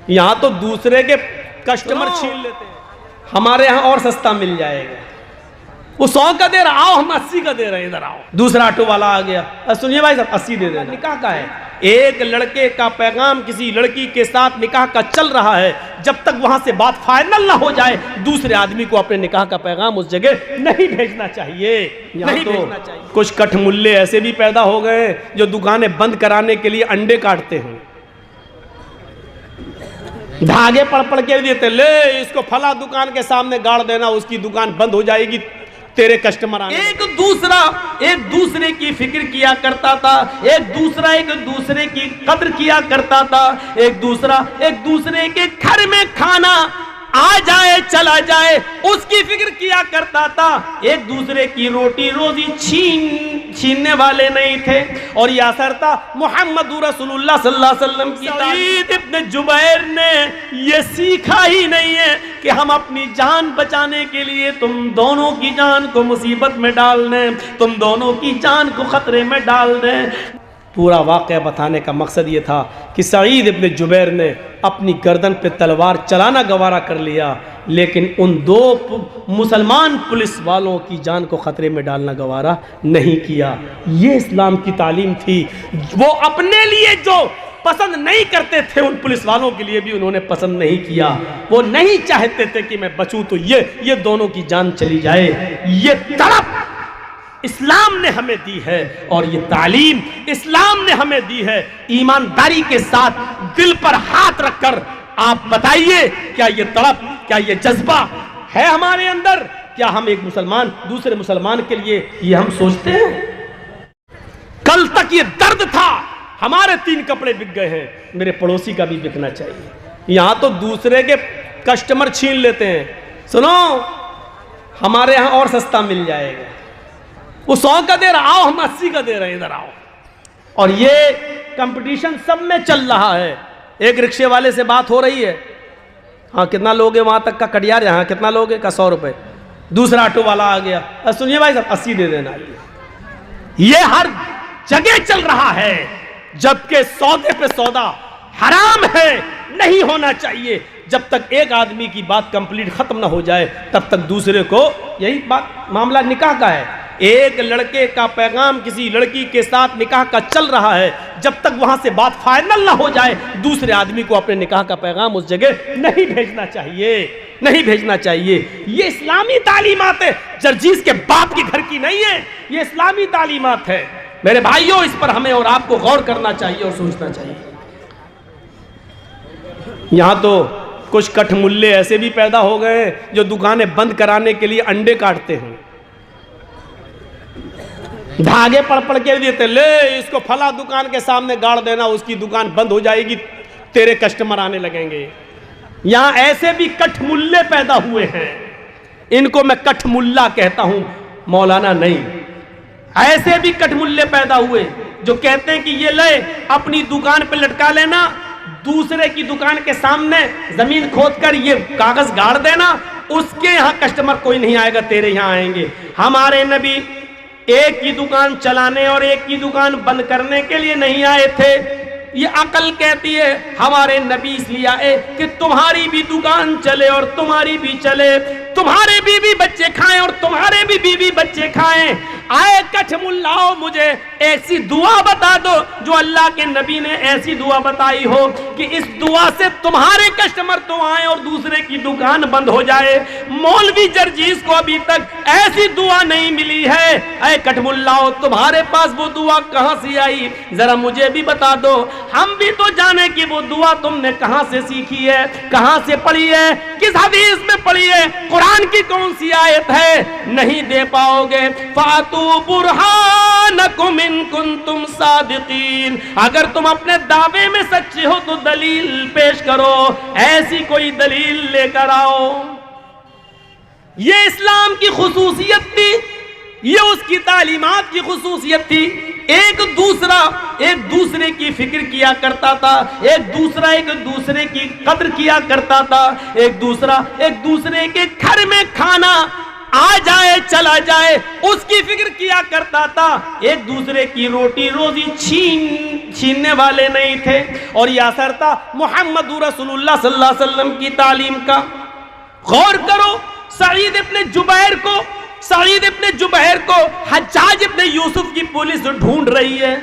یہاں تو دوسرے کے کسٹمر چھین لیتے ہیں، ہمارے یہاں اور سستا مل جائے گا، وہ 100 کا دے رہا، آؤ ہم 80 کا دے رہے ہیں، ادھر آؤ۔ دوسرا آٹو والا آ گیا، سنیے بھائی صاحب 80 دے دینا۔ نکاح کا ہے، ایک لڑکے کا پیغام کسی لڑکی کے ساتھ نکاح کا چل رہا ہے، جب تک وہاں سے بات فائنل نہ ہو جائے دوسرے آدمی کو اپنے نکاح کا پیغام اس جگہ نہیں بھیجنا چاہیے۔ نہیں بھیجنا چاہیے۔ کچھ کٹھ ملے ایسے بھی پیدا ہو گئے جو دکانیں بند کرانے کے لیے انڈے کاٹتے ہیں، دھاگے پڑ کے دیتے، لے اس کو فلاں دکان کے سامنے گاڑ دینا، اس کی دکان بند ہو جائے گی، تیرے کسٹمر آنے۔ ایک دوسرے کی فکر کیا کرتا تھا، ایک دوسرے کی قدر کیا کرتا تھا، ایک دوسرے کے گھر میں کھانا آ جائے چلا جائے اس کی فکر کیا کرتا تھا، ایک دوسرے کی روٹی روزی چھیننے والے نہیں تھے۔ اور یہ اثر تھا محمد رسول اللہ صلی اللہ علیہ وسلم کی۔ سعید ابن جبیر نے یہ سیکھا ہی نہیں ہے کہ ہم اپنی جان بچانے کے لیے تم دونوں کی جان کو مصیبت میں ڈال دیں، تم دونوں کی جان کو خطرے میں ڈال دیں۔ پورا واقعہ بتانے کا مقصد یہ تھا کہ سعید ابن جبیر نے اپنی گردن پہ تلوار چلانا گوارا کر لیا، لیکن ان دو مسلمان پولیس والوں کی جان کو خطرے میں ڈالنا گوارا نہیں کیا۔ یہ اسلام کی تعلیم تھی۔ وہ اپنے لیے جو پسند نہیں کرتے تھے ان پولیس والوں کے لیے بھی انہوں نے پسند نہیں کیا۔ وہ نہیں چاہتے تھے کہ میں بچوں تو یہ دونوں کی جان چلی جائے۔ یہ تڑپ اسلام نے ہمیں دی ہے، اور یہ تعلیم اسلام نے ہمیں دی ہے۔ ایمانداری کے ساتھ دل پر ہاتھ رکھ کر آپ بتائیے، کیا یہ تڑپ، کیا یہ جذبہ ہے ہمارے اندر؟ کیا ہم ایک مسلمان دوسرے مسلمان کے لیے یہ ہم سوچتے ہیں؟ کل تک یہ درد تھا، ہمارے 3 کپڑے بک گئے ہیں، میرے پڑوسی کا بھی بکنا چاہیے۔ یہاں تو دوسرے کے کسٹمر چھین لیتے ہیں، سنو ہمارے یہاں اور سستا مل جائے گا، وہ 100 کا دے رہا، آؤ ہم 80 کا دے رہے ہیں، ادھر آؤ۔ اور یہ کمپٹیشن سب میں چل رہا ہے۔ ایک رکشے والے سے بات ہو رہی ہے، ہاں کتنا لوگے وہاں تک کا کٹیار، یہاں کتنا لوگے کا 100 روپے۔ دوسرا آٹو والا آ گیا، سنیے بھائی صاحب 80 دے دینا۔ یہ ہر جگہ چل رہا ہے، جبکہ سودے پہ سودا حرام ہے، نہیں ہونا چاہیے۔ جب تک ایک آدمی کی بات کمپلیٹ ختم نہ ہو جائے تب تک دوسرے کو، یہی بات معاملہ نکاح کا ہے۔ ایک لڑکے کا پیغام کسی لڑکی کے ساتھ نکاح کا چل رہا ہے، جب تک وہاں سے بات فائنل نہ ہو جائے دوسرے آدمی کو اپنے نکاح کا پیغام اس جگہ نہیں بھیجنا چاہیے، نہیں بھیجنا چاہیے۔ یہ اسلامی تعلیمات ہے، جرجیز کے باپ کی گھر کی نہیں ہے، یہ اسلامی تعلیمات ہے۔ میرے بھائیوں، اس پر ہمیں اور آپ کو غور کرنا چاہیے اور سوچنا چاہیے۔ یہاں تو کچھ کٹھ ملے ایسے بھی پیدا ہو گئے جو دکانیں بند کرانے کے لیے انڈے کاٹتے ہیں، دھاگے پڑ کے دیتے، لے اس کو فلاں دکان کے سامنے گاڑ دینا، اس کی دکان بند ہو جائے گی، تیرے کسٹمر آنے لگیں گے۔ یہاں ایسے بھی کٹھ ملے پیدا ہوئے ہیں، ان کو میں کٹھ ملا کہتا ہوں، مولانا نہیں۔ ایسے بھی کٹھ ملے پیدا ہوئے جو کہتے ہیں کہ یہ لے اپنی دکان پہ لٹکا لینا، دوسرے کی دکان کے سامنے زمین کھود کر یہ کاغذ گاڑ دینا، اس کے یہاں کسٹمر کوئی نہیں آئے گا، تیرے یہاں آئیں گے۔ ہمارے نبی ایک کی دکان چلانے اور ایک کی دکان بند کرنے کے لیے نہیں آئے تھے۔ یہ عقل کہتی ہے ہمارے نبی اس لیے آئے کہ تمہاری بھی دکان چلے اور تمہاری بھی چلے، تمہارے بیوی بچے کھائیں اور تمہارے بھی بیوی بچے کھائیں۔ آئے کٹھ ملاؤ، مجھے ایسی دعا بتا دو جو اللہ کے نبی نے ایسی دعا بتائی ہو کہ اس دعا سے تمہارے کسٹمر تو آئیں اور دوسرے کی دکان بند ہو جائے۔ مولوی جرجیز کو ابھی تک ایسی دعا نہیں ملی ہے۔ اے کٹھ ملاؤ، تمہارے پاس وہ دعا کہاں سے آئی؟ ذرا مجھے بھی بتا دو، ہم بھی تو جانے کہ وہ دعا تم نے کہاں سے سیکھی ہے، کہاں سے پڑھی ہے، کس حدیث میں پڑھی ہے، قرآن کی کون سی آیت ہے؟ نہیں دے پاؤ گے۔ فَاتُوا بُرْحَانَكُمْ إِن كُنتُمْ صَادِقِينَ، اگر تم اپنے دعوے میں سچے ہو تو دلیل پیش کرو، ایسی کوئی دلیل لے کر آؤ۔ یہ اسلام کی خصوصیت تھی، یہ اس کی تعلیمات کی خصوصیت تھی۔ ایک دوسرے کی فکر کیا کرتا تھا، ایک دوسرے کی قدر کیا کرتا تھا، ایک دوسرے کے گھر میں کھانا آ جائے چلا جائے اس کی فکر کیا کرتا تھا. ایک دوسرے کی روٹی روزی چھیننے والے نہیں تھے. اور یہ اثر تھا محمد رسول اللہ صلی اللہ علیہ وسلم کی تعلیم کا. غور کرو, سعید ابن جبیر کو حجاج ابن یوسف کی پولیس ڈھونڈ رہی ہے.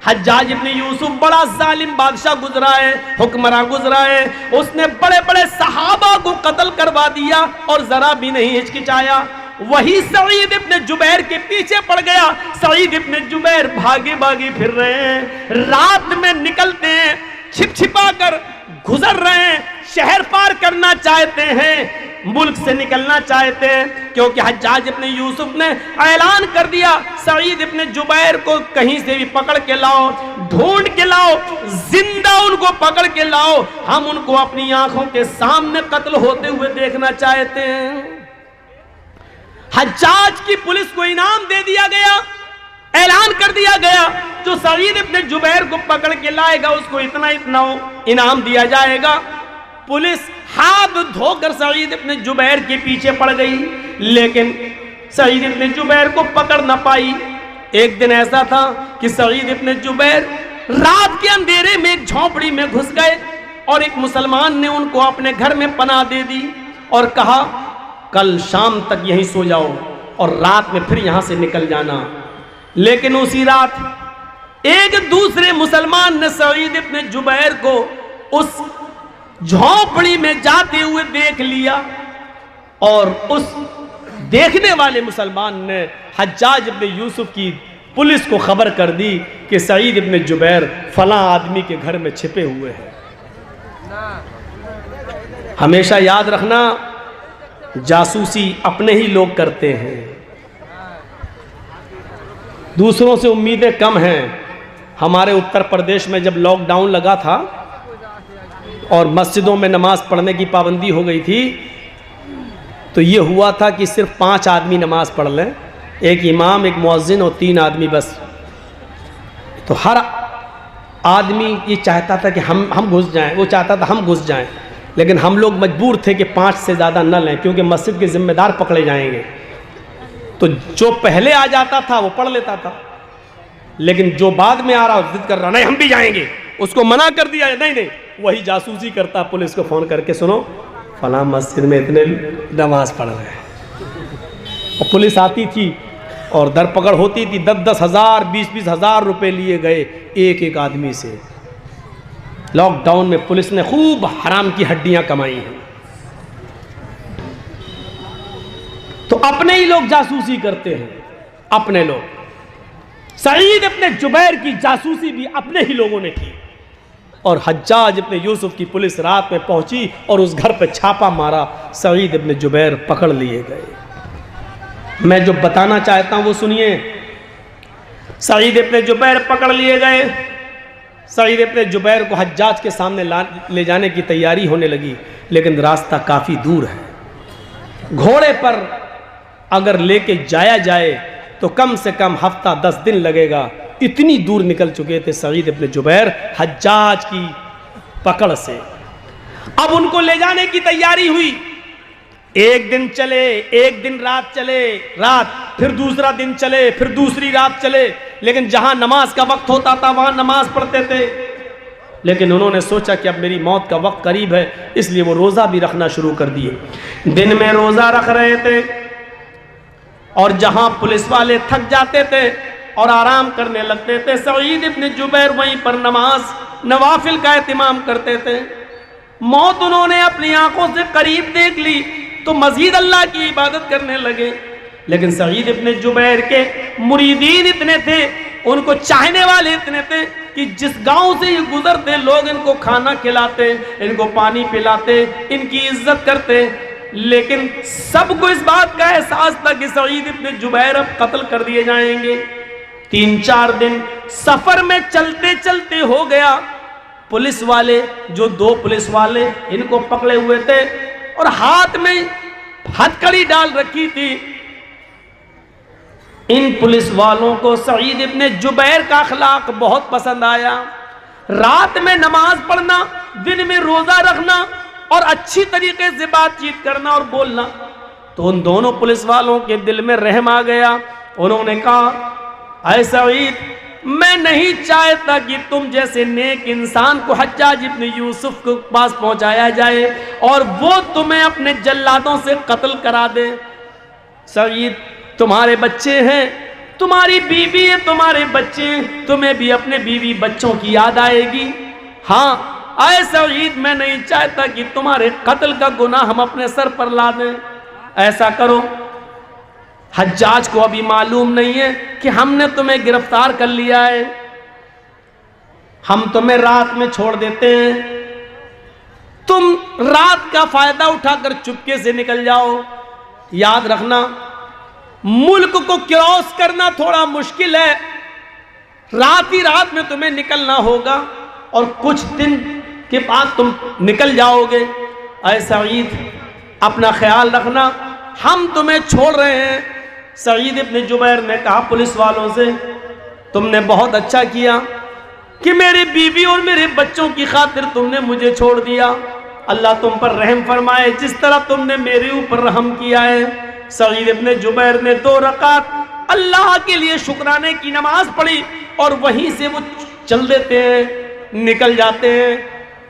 حجاج ابن یوسف بڑا ظالم بادشاہ گزرا ہے, حکمراں گزرا ہے. اس نے بڑے بڑے صحابہ کو قتل کروا دیا اور ذرا بھی نہیں ہچکچایا. وہی سعید ابن جبیر کے پیچھے پڑ گیا. سعید ابن جبیر بھاگے پھر رہے ہیں, رات میں نکلتے ہیں, چھپ چھپا کر گزر رہے ہیں, شہر پار کرنا چاہتے ہیں, ملک سے نکلنا چاہتے ہیں, کیونکہ حجاج ابن یوسف نے اعلان کر دیا سعید ابن جبیر کو کہیں سے بھی پکڑ کے لاؤ, ڈھونڈ کے لاؤ, زندہ ان کو پکڑ کے لاؤ, ہم ان کو اپنی آنکھوں کے سامنے قتل ہوتے ہوئے دیکھنا چاہتے ہیں. حجاج کی پولیس کو انعام دے دیا گیا, اعلان کر دیا گیا جو سعید ابن جبیر کو پکڑ کے لائے گا اس کو اتنا انعام دیا جائے گا. پولیس ہاتھ دھو کر سعید ابن جبیر کے پیچھے پڑ گئی, لیکن سعید ابن جبیر کو پکڑ نہ پائی. ایک دن ایسا تھا کہ سعید ابن جبیر رات کے اندھیرے میں ایک جھونپڑی میں گھس گئے اور ایک مسلمان نے ان کو اپنے گھر میں پناہ دے دی اور کہا کل شام تک یہیں سو جاؤ اور رات میں پھر یہاں سے نکل جانا. لیکن اسی رات ایک دوسرے مسلمان نے سعید ابن جبیر کو اس جھونپڑی میں جاتے ہوئے دیکھ لیا اور اس دیکھنے والے مسلمان نے حجاج ابن یوسف کی پولیس کو خبر کر دی کہ سعید ابن جبیر فلاں آدمی کے گھر میں چھپے ہوئے ہیں. ہمیشہ یاد رکھنا, جاسوسی اپنے ہی لوگ کرتے ہیں, دوسروں سے امیدیں کم ہیں. ہمارے اتر پردیش میں جب لاک ڈاؤن لگا تھا اور مسجدوں میں نماز پڑھنے کی پابندی ہو گئی تھی تو یہ ہوا تھا کہ صرف 5 آدمی نماز پڑھ لیں, ایک امام, ایک مؤذن اور 3 آدمی بس. تو ہر آدمی یہ چاہتا تھا کہ ہم گھس جائیں, وہ چاہتا تھا ہم گھس جائیں, لیکن ہم لوگ مجبور تھے کہ 5 سے زیادہ نہ لیں کیونکہ مسجد کے ذمہ دار پکڑے جائیں گے. تو جو پہلے آ جاتا تھا وہ پڑھ لیتا تھا, لیکن جو بعد میں آ رہا ضد کر رہا نہیں ہم بھی جائیں گے, اس کو منع کر دیا نہیں, وہی جاسوسی کرتا, پولیس کو فون کر کے سنو فلاں مسجد میں اتنے نماز پڑھ رہے ہیں. اور پولیس آتی تھی اور در پکڑ ہوتی تھی, 10-10 ہزار 20-20 ہزار روپے لیے گئے ایک آدمی سے. لاک ڈاؤن میں پولیس نے خوب حرام کی ہڈیاں کمائی ہیں. تو اپنے ہی لوگ جاسوسی کرتے ہیں, اپنے لوگ. سعید ابن جبیر کی جاسوسی بھی اپنے ہی لوگوں نے کی اور حجاج ابن یوسف کی پولیس رات میں پہنچی اور اس گھر پہ چھاپا مارا, سعید ابن جبیر پکڑ لیے گئے. میں جو بتانا چاہتا ہوں وہ سنیے. سعید ابن جبیر پکڑ لیے گئے. سعید ابن جبیر کو حجاج کے سامنے لے جانے کی تیاری ہونے لگی, لیکن راستہ کافی دور ہے. گھوڑے پر اگر لے کے جایا جائے تو کم سے کم ہفتہ 10 دن لگے گا. اتنی دور نکل چکے تھے سعید ابن جبیر حجاج کی پکڑ سے. اب ان کو لے جانے کی تیاری ہوئی. ایک دن چلے, ایک دن رات چلے, پھر دوسرا دن چلے, پھر دوسری رات چلے, لیکن جہاں نماز کا وقت ہوتا تھا وہاں نماز پڑھتے تھے. لیکن انہوں نے سوچا کہ اب میری موت کا وقت قریب ہے, اس لیے وہ روزہ بھی رکھنا شروع کر دیے. دن میں روزہ رکھ رہے تھے اور جہاں پولیس والے تھک جاتے تھے اور آرام کرنے لگتے تھے, سعید ابن جبیر وہیں پر نوافل کا اہتمام کرتے تھے. موت انہوں نے اپنی آنکھوں سے قریب دیکھ لی تو مزید اللہ کی عبادت کرنے لگے. لیکن سعید ابن جبیر کے مریدین اتنے تھے, ان کو چاہنے والے اتنے تھے کہ جس گاؤں سے یہ گزرتے لوگ ان کو کھانا کھلاتے, ان کو پانی پلاتے, ان کی عزت کرتے. لیکن سب کو اس بات کا احساس تھا کہ سعید ابن جبیر اب قتل کر دیے جائیں گے. 3-4 دن سفر میں چلتے چلتے ہو گیا. پولیس والے, جو 2 پولیس والے ان کو پکڑے ہوئے تھے اور ہاتھ میں ہتھکڑی ڈال رکھی تھی, ان پولیس والوں کو سعید ابن جبیر کا اخلاق بہت پسند آیا. رات میں نماز پڑھنا, دن میں روزہ رکھنا اور اچھی طریقے سے بات چیت کرنا اور بولنا. تو ان دونوں پولیس والوں کے دل میں رحم آ گیا. انہوں نے کہا اے سعید میں نہیں چاہتا کہ تم جیسے نیک انسان کو حجاج ابن یوسف کے پاس پہنچایا جائے اور وہ تمہیں اپنے جلادوں سے قتل کرا دے. سعید تمہارے بچے ہیں, تمہاری بیوی ہے, تمہارے بچے ہیں, تمہیں بھی اپنے بیوی بچوں کی یاد آئے گی. ہاں اے سعید میں نہیں چاہتا کہ تمہارے قتل کا گناہ ہم اپنے سر پر لا دیں. ایسا کرو, حجاج کو ابھی معلوم نہیں ہے کہ ہم نے تمہیں گرفتار کر لیا ہے, ہم تمہیں رات میں چھوڑ دیتے ہیں, تم رات کا فائدہ اٹھا کر چپکے سے نکل جاؤ. یاد رکھنا ملک کو کراس کرنا تھوڑا مشکل ہے, رات ہی رات میں تمہیں نکلنا ہوگا اور کچھ دن کے بعد تم نکل جاؤ گے. اے سعید اپنا خیال رکھنا, ہم تمہیں چھوڑ رہے ہیں. سعید ابن جبیر نے کہا پولیس والوں سے تم نے بہت اچھا کیا کہ میری بیوی اور میرے بچوں کی خاطر تم نے مجھے چھوڑ دیا. اللہ تم پر رحم فرمائے جس طرح تم نے میرے اوپر رحم کیا ہے. سعید ابن جبیر نے 2 رکعت اللہ کے لیے شکرانے کی نماز پڑھی اور وہیں سے وہ چل دیتے ہیں, نکل جاتے ہیں.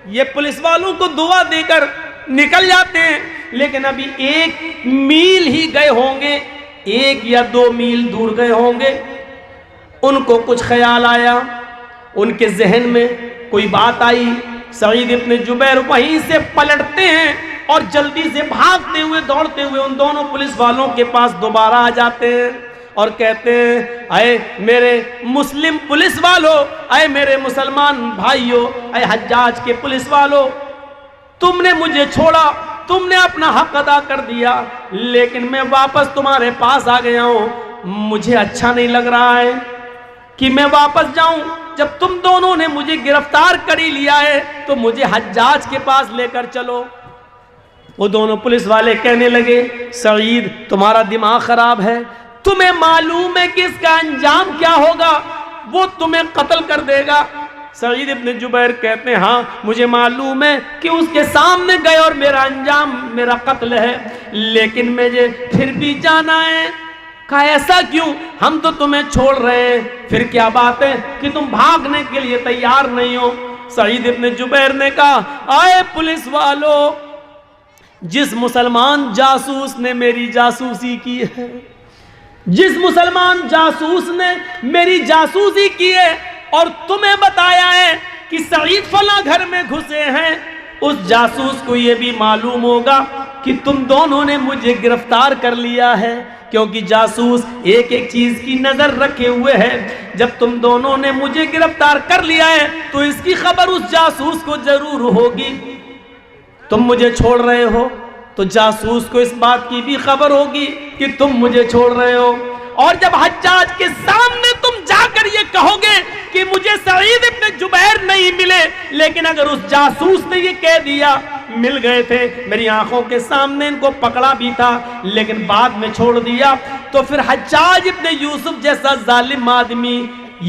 یہ پولیس والوں کو دعا دے کر نکل جاتے ہیں, لیکن ابھی 1 میل ہی گئے ہوں گے, 1 یا 2 میل دور گئے ہوں گے. ان کو کچھ خیال آیا, ان کے ذہن میں کوئی بات آئی. سعید ابن جبیر وہیں سے پلٹتے ہیں اور جلدی سے بھاگتے ہوئے دوڑتے ہوئے ان دونوں پولیس والوں کے پاس دوبارہ آ جاتے ہیں اور کہتے ہیں اے میرے مسلم پولیس والو, اے میرے مسلمان بھائیو, اے حجاج کے پولیس والو, تم نے مجھے چھوڑا, تم نے اپنا حق ادا کر دیا, لیکن میں واپس تمہارے پاس آ گیا ہوں. مجھے اچھا نہیں لگ رہا ہے کہ میں واپس جاؤں. جب تم دونوں نے مجھے گرفتار کر ہی لیا ہے تو مجھے حجاج کے پاس لے کر چلو. وہ دونوں پولیس والے کہنے لگے سعید تمہارا دماغ خراب ہے, تمہیں معلوم ہے کہ اس کا انجام کیا ہوگا, وہ تمہیں قتل کر دے گا. سعید ابن جبیر کہتے ہیں ہاں مجھے معلوم ہے کہ اس کے سامنے گئے اور میرا انجام میرا قتل ہے, لیکن مجھے پھر بھی جانا ہے. کہا ایسا کیوں, ہم تو تمہیں چھوڑ رہے ہیں, پھر کیا بات ہے کہ تم بھاگنے کے لیے تیار نہیں ہو. سعید ابن جبیر نے کہا آئے پولیس والو, جس مسلمان جاسوس نے میری جاسوسی کی ہے, جس مسلمان جاسوس نے میری جاسوسی کی ہے اور تمہیں بتایا ہے کہ سعید فلاں گھر میں گھسے ہیں, اس جاسوس کو یہ بھی معلوم ہوگا کہ تم دونوں نے مجھے گرفتار کر لیا ہے, کیونکہ جاسوس ایک ایک چیز کی نظر رکھے ہوئے ہے. جب تم دونوں نے مجھے گرفتار کر لیا ہے تو اس کی خبر اس جاسوس کو ضرور ہوگی. تم مجھے چھوڑ رہے ہو تو جاسوس کو اس بات کی بھی خبر ہوگی کہ تم مجھے چھوڑ رہے ہو, اور جب حجاج کے سامنے تم جا کر یہ کہو گے کہ مجھے سعید ابن جبیر نہیں ملے, لیکن اگر اس جاسوس نے یہ کہہ دیا مل گئے تھے, میری آنکھوں کے سامنے ان کو پکڑا بھی تھا لیکن بعد میں چھوڑ دیا, تو پھر حجاج ابن یوسف جیسا ظالم آدمی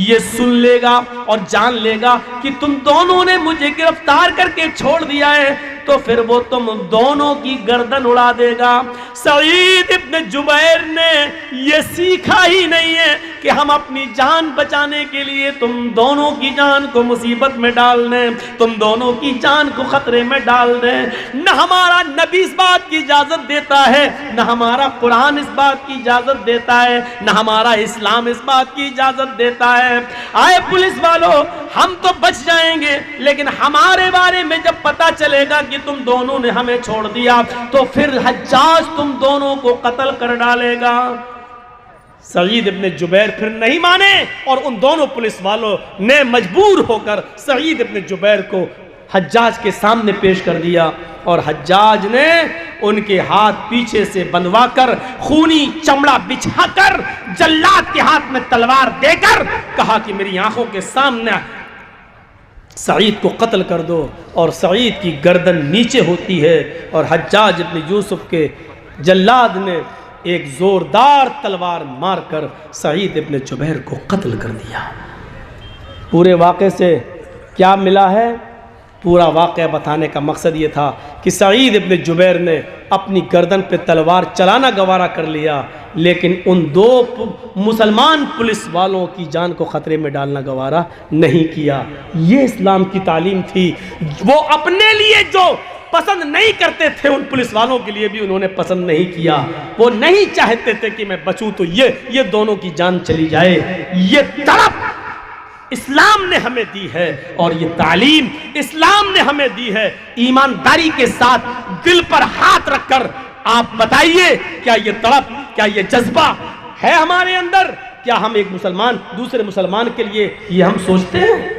یہ سن لے گا اور جان لے گا کہ تم دونوں نے مجھے گرفتار کر کے چھوڑ دیا ہے, تو پھر وہ تم دونوں کی گردن اڑا دے گا. سعید ابن جبیر نے یہ سیکھا ہی نہیں ہے کہ ہم اپنی جان بچانے کے لیے تم دونوں کی جان کو مصیبت میں ڈال دیں, تم دونوں کی جان کو خطرے میں ڈال دیں. نہ ہمارا نبی اس بات کی اجازت دیتا ہے, نہ ہمارا قرآن اس بات کی اجازت دیتا ہے, نہ ہمارا اسلام اس بات کی اجازت دیتا ہے. آئے پولیس والو, ہم تو بچ جائیں گے, لیکن ہمارے بارے میں جب پتا چلے گا کہ تم دونوں نے ہمیں چھوڑ دیا تو پھر حجاج تم دونوں کو قتل کر ڈالے گا. سعید ابن جبیر پھر نہیں مانے اور ان دونوں پولیس والوں نے مجبور ہو کر سعید ابن جبیر کو حجاج کے سامنے پیش کر دیا, اور حجاج نے ان کے ہاتھ پیچھے سے بندھوا کر خونی چمڑا بچھا کر جلاد کے ہاتھ میں تلوار دے کر کہا کہ میری آنکھوں کے سامنے سعید کو قتل کر دو, اور سعید کی گردن نیچے ہوتی ہے اور حجاج ابن یوسف کے جلاد نے ایک زوردار تلوار مار کر سعید ابن جبیر کو قتل کر دیا. پورے واقعے سے کیا ملا ہے پورا واقعہ بتانے کا مقصد یہ تھا کہ سعید ابن جبیر نے اپنی گردن پہ تلوار چلانا گوارا کر لیا، لیکن ان دو مسلمان پولیس والوں کی جان کو خطرے میں ڈالنا گوارا نہیں کیا۔ یہ اسلام کی تعلیم تھی۔ وہ اپنے لیے جو پسند نہیں کرتے تھے ان پولیس والوں کے لیے بھی انہوں نے پسند نہیں کیا۔ وہ نہیں چاہتے تھے کہ میں بچوں تو یہ دونوں کی جان چلی جائے۔ یہ تڑپ اسلام نے ہمیں دی ہے، اور یہ تعلیم اسلام نے ہمیں دی ہے۔ ایمانداری کے ساتھ دل پر ہاتھ رکھ کر آپ بتائیے، کیا یہ تڑپ، کیا یہ جذبہ ہے ہمارے اندر؟ کیا ہم ایک مسلمان دوسرے مسلمان کے لیے یہ ہم سوچتے ہیں؟